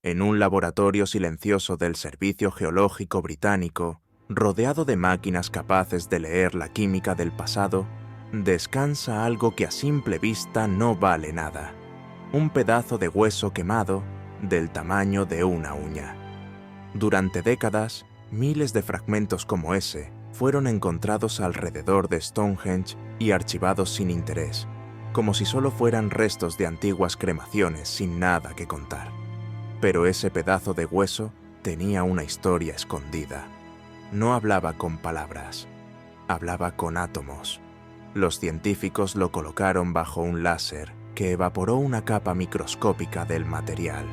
En un laboratorio silencioso del Servicio Geológico Británico, rodeado de máquinas capaces de leer la química del pasado, descansa algo que a simple vista no vale nada. Un pedazo de hueso quemado del tamaño de una uña. Durante décadas, miles de fragmentos como ese fueron encontrados alrededor de Stonehenge y archivados sin interés, como si solo fueran restos de antiguas cremaciones sin nada que contar. Pero ese pedazo de hueso tenía una historia escondida. No hablaba con palabras, hablaba con átomos. Los científicos lo colocaron bajo un láser que evaporó una capa microscópica del material.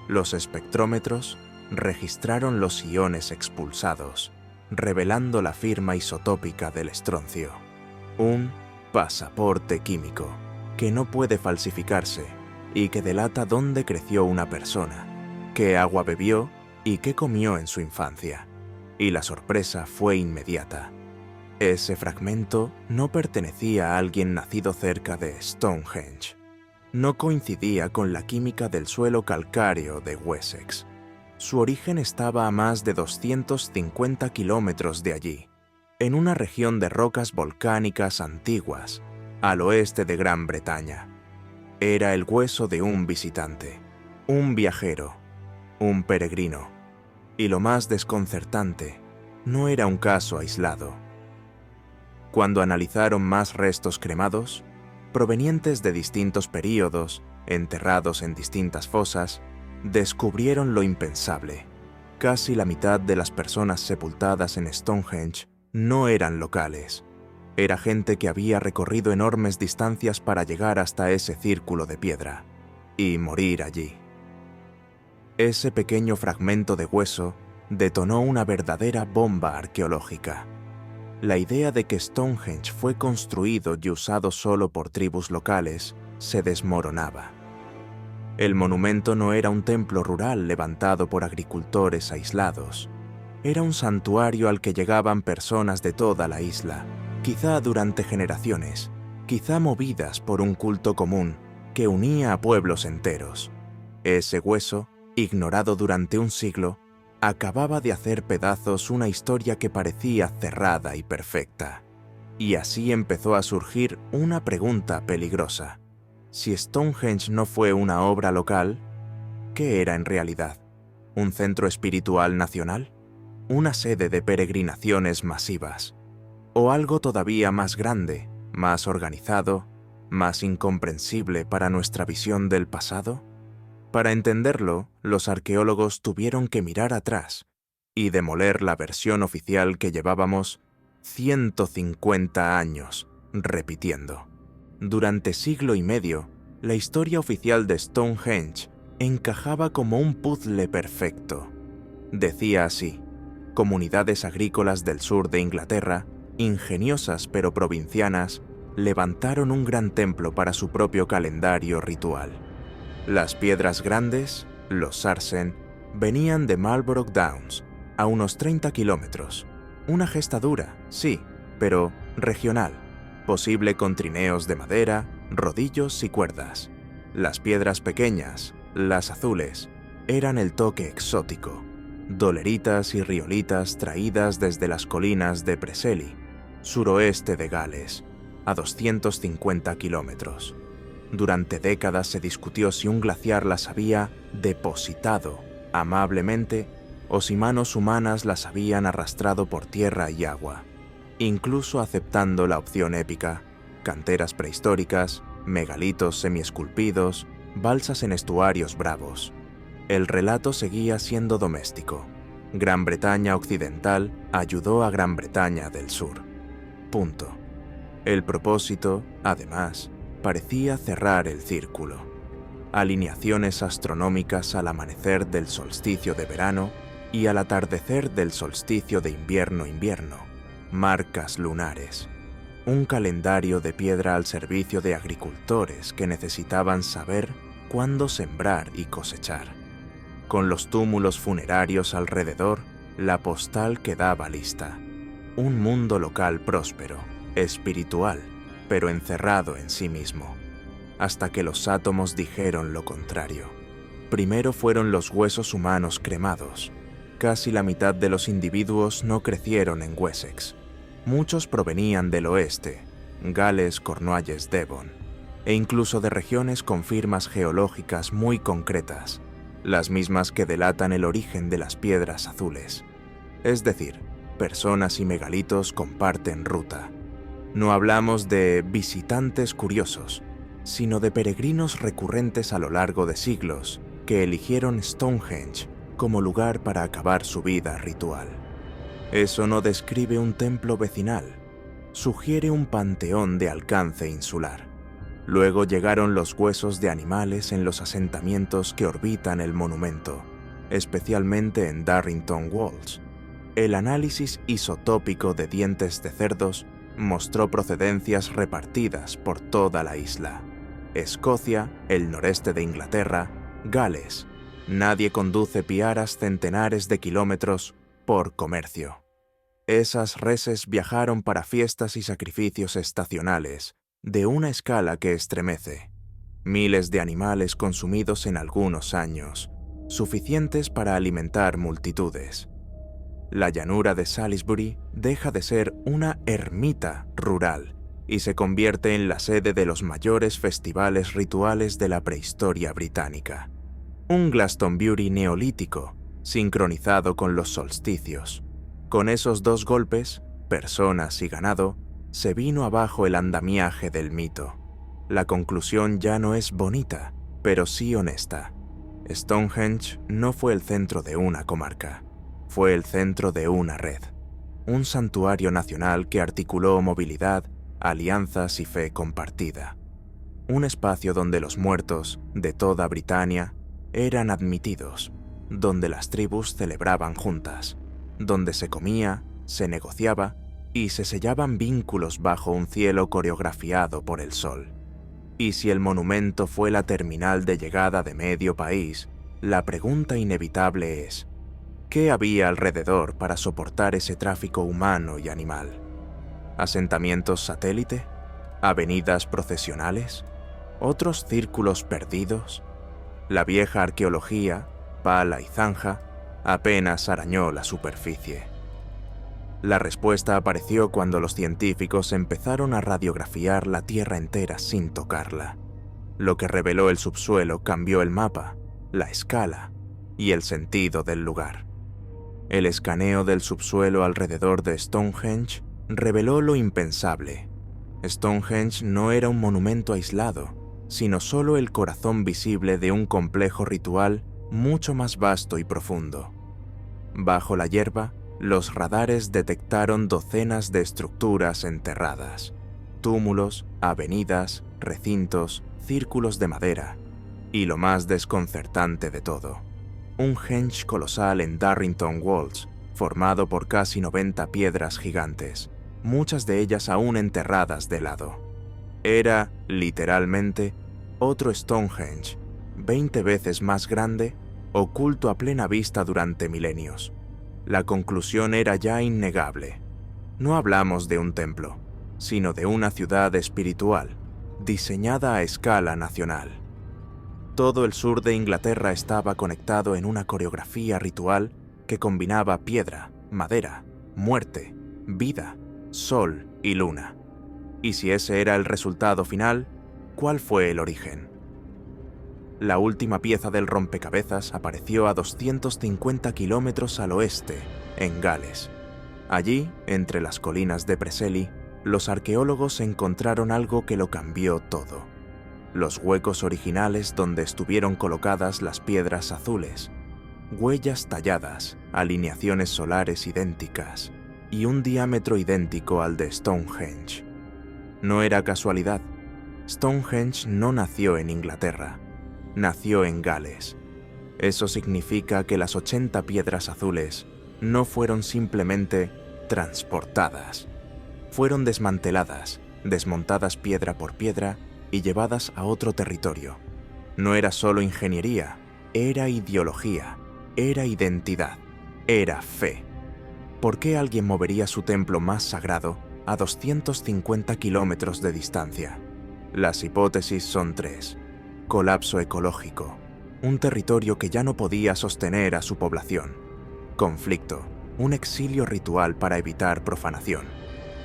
Los espectrómetros registraron los iones expulsados, revelando la firma isotópica del estroncio. Un pasaporte químico que no puede falsificarse y que delata dónde creció una persona, qué agua bebió y qué comió en su infancia. Y la sorpresa fue inmediata. Ese fragmento no pertenecía a alguien nacido cerca de Stonehenge. No coincidía con la química del suelo calcáreo de Wessex. Su origen estaba a más de 250 kilómetros de allí, en una región de rocas volcánicas antiguas, al oeste de Gran Bretaña. Era el hueso de un visitante, un viajero, un peregrino. Y lo más desconcertante, no era un caso aislado. Cuando analizaron más restos cremados, provenientes de distintos períodos, enterrados en distintas fosas, descubrieron lo impensable. Casi la mitad de las personas sepultadas en Stonehenge no eran locales. Era gente que había recorrido enormes distancias para llegar hasta ese círculo de piedra y morir allí. Ese pequeño fragmento de hueso detonó una verdadera bomba arqueológica. La idea de que Stonehenge fue construido y usado solo por tribus locales se desmoronaba. El monumento no era un templo rural levantado por agricultores aislados. Era un santuario al que llegaban personas de toda la isla, quizá durante generaciones, quizá movidas por un culto común que unía a pueblos enteros. Ese hueso, ignorado durante un siglo, acababa de hacer pedazos una historia que parecía cerrada y perfecta. Y así empezó a surgir una pregunta peligrosa. Si Stonehenge no fue una obra local, ¿qué era en realidad? ¿Un centro espiritual nacional? ¿Una sede de peregrinaciones masivas? ¿O algo todavía más grande, más organizado, más incomprensible para nuestra visión del pasado? Para entenderlo, los arqueólogos tuvieron que mirar atrás y demoler la versión oficial que llevábamos 150 años repitiendo. Durante siglo y medio, la historia oficial de Stonehenge encajaba como un puzzle perfecto. Decía así: comunidades agrícolas del sur de Inglaterra, ingeniosas pero provincianas, levantaron un gran templo para su propio calendario ritual. Las piedras grandes, los sarsen, venían de Marlborough Downs, a unos 30 kilómetros. Una gesta dura, sí, pero regional, posible con trineos de madera, rodillos y cuerdas. Las piedras pequeñas, las azules, eran el toque exótico, doleritas y riolitas traídas desde las colinas de Preseli, suroeste de Gales, a 250 kilómetros. Durante décadas se discutió si un glaciar las había depositado amablemente o si manos humanas las habían arrastrado por tierra y agua, incluso aceptando la opción épica: canteras prehistóricas, megalitos semiesculpidos, balsas en estuarios bravos. El relato seguía siendo doméstico. Gran Bretaña Occidental ayudó a Gran Bretaña del Sur. Punto. El propósito, además, parecía cerrar el círculo. Alineaciones astronómicas al amanecer del solsticio de verano y al atardecer del solsticio de invierno-invierno. Marcas lunares. Un calendario de piedra al servicio de agricultores que necesitaban saber cuándo sembrar y cosechar. Con los túmulos funerarios alrededor, la postal quedaba lista. Un mundo local próspero, espiritual, pero encerrado en sí mismo, hasta que los átomos dijeron lo contrario. Primero fueron los huesos humanos cremados. Casi la mitad de los individuos no crecieron en Wessex. Muchos provenían del oeste, Gales, Cornualles, Devon, e incluso de regiones con firmas geológicas muy concretas, las mismas que delatan el origen de las piedras azules. Es decir, personas y megalitos comparten ruta. No hablamos de visitantes curiosos, sino de peregrinos recurrentes a lo largo de siglos que eligieron Stonehenge como lugar para acabar su vida ritual. Eso no describe un templo vecinal, sugiere un panteón de alcance insular. Luego llegaron los huesos de animales en los asentamientos que orbitan el monumento, especialmente en Darrington Walls. El análisis isotópico de dientes de cerdos mostró procedencias repartidas por toda la isla. Escocia, el noreste de Inglaterra, Gales. Nadie conduce piaras centenares de kilómetros por comercio. Esas reses viajaron para fiestas y sacrificios estacionales, de una escala que estremece. Miles de animales consumidos en algunos años, suficientes para alimentar multitudes. La llanura de Salisbury deja de ser una ermita rural y se convierte en la sede de los mayores festivales rituales de la prehistoria británica. Un Glastonbury neolítico, sincronizado con los solsticios. Con esos dos golpes, personas y ganado, se vino abajo el andamiaje del mito. La conclusión ya no es bonita, pero sí honesta. Stonehenge no fue el centro de una comarca, fue el centro de una red. Un santuario nacional que articuló movilidad, alianzas y fe compartida. Un espacio donde los muertos, de toda Britania, eran admitidos, donde las tribus celebraban juntas, donde se comía, se negociaba y se sellaban vínculos bajo un cielo coreografiado por el sol. Y si el monumento fue la terminal de llegada de medio país, la pregunta inevitable es, ¿qué había alrededor para soportar ese tráfico humano y animal? ¿Asentamientos satélite? ¿Avenidas procesionales? ¿Otros círculos perdidos? La vieja arqueología, pala y zanja, apenas arañó la superficie. La respuesta apareció cuando los científicos empezaron a radiografiar la Tierra entera sin tocarla. Lo que reveló el subsuelo cambió el mapa, la escala y el sentido del lugar. El escaneo del subsuelo alrededor de Stonehenge reveló lo impensable. Stonehenge no era un monumento aislado, sino solo el corazón visible de un complejo ritual mucho más vasto y profundo. Bajo la hierba, los radares detectaron docenas de estructuras enterradas, túmulos, avenidas, recintos, círculos de madera, y lo más desconcertante de todo, un henge colosal en Darrington Walls, formado por casi 90 piedras gigantes, muchas de ellas aún enterradas de lado. Era, literalmente, otro Stonehenge, 20 veces más grande, oculto a plena vista durante milenios. La conclusión era ya innegable. No hablamos de un templo, sino de una ciudad espiritual, diseñada a escala nacional. Todo el sur de Inglaterra estaba conectado en una coreografía ritual que combinaba piedra, madera, muerte, vida, sol y luna. Y si ese era el resultado final, ¿cuál fue el origen? La última pieza del rompecabezas apareció a 250 kilómetros al oeste, en Gales. Allí, entre las colinas de Preseli, los arqueólogos encontraron algo que lo cambió todo. Los huecos originales donde estuvieron colocadas las piedras azules, huellas talladas, alineaciones solares idénticas y un diámetro idéntico al de Stonehenge. No era casualidad. Stonehenge no nació en Inglaterra, nació en Gales. Eso significa que las 80 piedras azules no fueron simplemente transportadas. Fueron desmanteladas, desmontadas piedra por piedra y llevadas a otro territorio. No era solo ingeniería, era ideología, era identidad, era fe. ¿Por qué alguien movería su templo más sagrado a 250 kilómetros de distancia? Las hipótesis son tres. Colapso ecológico, un territorio que ya no podía sostener a su población. Conflicto, un exilio ritual para evitar profanación.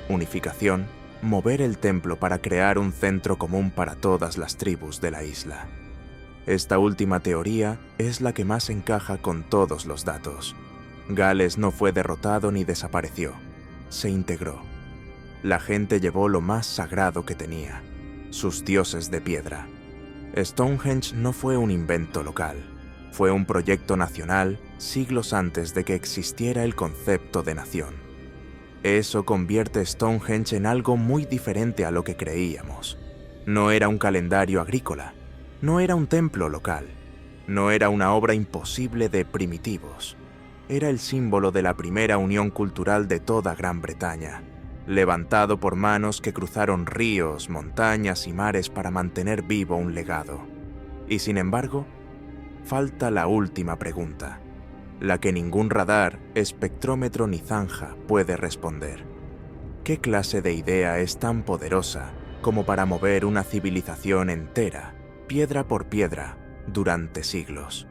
Unificación, mover el templo para crear un centro común para todas las tribus de la isla. Esta última teoría es la que más encaja con todos los datos. Gales no fue derrotado ni desapareció, se integró. La gente llevó lo más sagrado que tenía, sus dioses de piedra. Stonehenge no fue un invento local, fue un proyecto nacional siglos antes de que existiera el concepto de nación. Eso convierte Stonehenge en algo muy diferente a lo que creíamos. No era un calendario agrícola, no era un templo local, no era una obra imposible de primitivos. Era el símbolo de la primera unión cultural de toda Gran Bretaña, levantado por manos que cruzaron ríos, montañas y mares para mantener vivo un legado. Y sin embargo, falta la última pregunta, la que ningún radar, espectrómetro ni zanja puede responder. ¿Qué clase de idea es tan poderosa como para mover una civilización entera, piedra por piedra, durante siglos?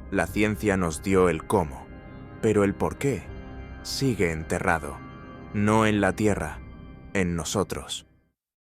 La ciencia nos dio el cómo, pero el por qué sigue enterrado, no en la tierra, en nosotros.